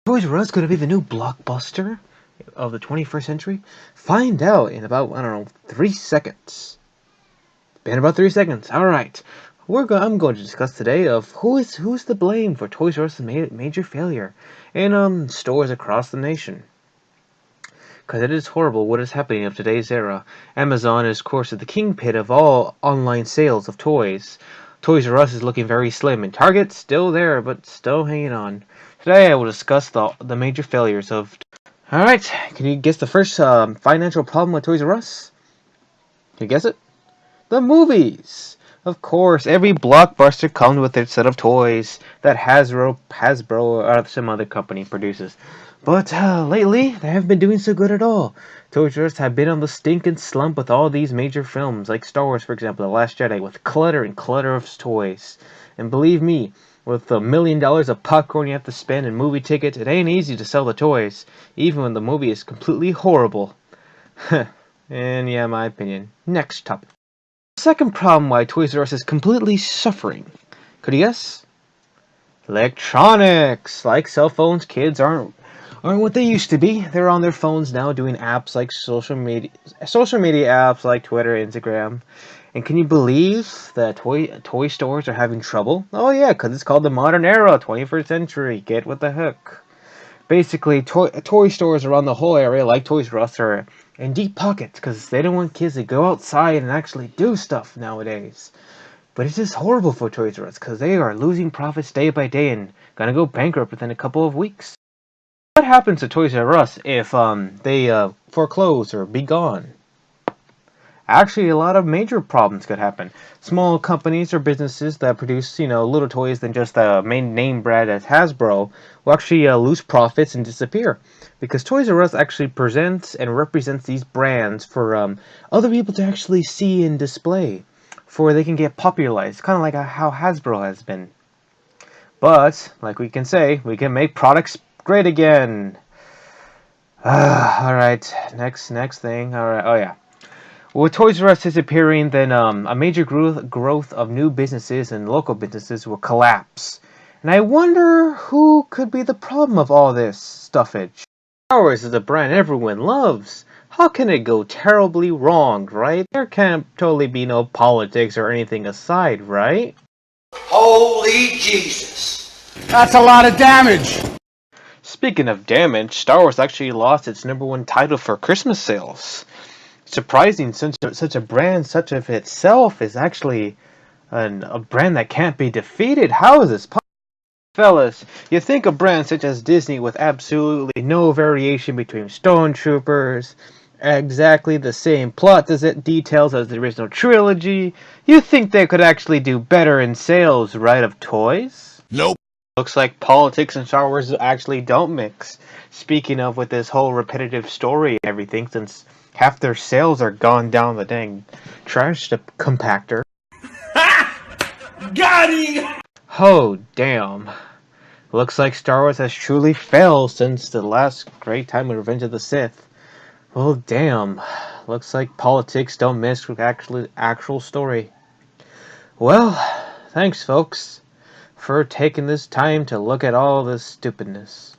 Toys R Us gonna be the new blockbuster of the 21st century? Find out in about, I don't know, 3 seconds. In about 3 seconds. Alright. I'm going to discuss today of who's to blame for Toys R Us' major failure in stores across the nation. Because it is horrible what is happening of today's era. Amazon is, of course, the kingpin of all online sales of toys. Toys R Us is looking very slim, and Target's still there, but still hanging on. Today I will discuss the major failures of... Alright, can you guess the first financial problem with Toys R Us? Can you guess it? The movies! Of course, every blockbuster comes with its set of toys that Hasbro or some other company produces. But lately, they haven't been doing so good at all. Toys R Us have been on the stinking slump with all these major films, like Star Wars, for example, The Last Jedi, with clutter and clutter of toys. And believe me, with $1 million of popcorn you have to spend and movie tickets, it ain't easy to sell the toys, even when the movie is completely horrible. And yeah, my opinion. Next topic. The second problem why Toys R Us is completely suffering. Could you guess? Electronics! Like cell phones, kids aren't what they used to be. They're on their phones now doing apps like social media apps like Twitter, Instagram. And can you believe that toy stores are having trouble? Oh yeah, because it's called the modern era, 21st century. Get with the hook. Basically, toy stores around the whole area, like Toys R Us, are in deep pockets because they don't want kids to go outside and actually do stuff nowadays. But it's just horrible for Toys R Us because they are losing profits day by day and gonna go bankrupt within a couple of weeks. What happens to Toys R Us if they foreclose or be gone? Actually, a lot of major problems could happen. Small companies or businesses that produce, little toys than just the main name brand as Hasbro will actually lose profits and disappear. Because Toys R Us actually presents and represents these brands for other people to actually see and display. For they can get popularized, kind of like how Hasbro has been. But, like we can say, we can make products great again. Alright, next thing. Alright, oh yeah. With Toys R Us disappearing, then a major growth of new businesses and local businesses will collapse. And I wonder who could be the problem of all this stuffage. Star Wars is a brand everyone loves. How can it go terribly wrong, right? There can't totally be no politics or anything aside, right? Holy Jesus! That's a lot of damage! Speaking of damage, Star Wars actually lost its #1 title for Christmas sales. Surprising, since such a brand such of itself is actually a brand that can't be defeated. How is this possible? Fellas, you think a brand such as Disney with absolutely no variation between Stormtroopers, exactly the same plot details as the original trilogy, you think they could actually do better in sales, right, of toys? Nope. Looks like politics and Star Wars actually don't mix. Speaking of, with this whole repetitive story and everything, since half their sales are gone down the dang trash compactor. Got him! Oh, damn. Looks like Star Wars has truly failed since the last great time of Revenge of the Sith. Well, damn. Looks like politics don't mix with actual story. Well, thanks folks for taking this time to look at all this stupidness.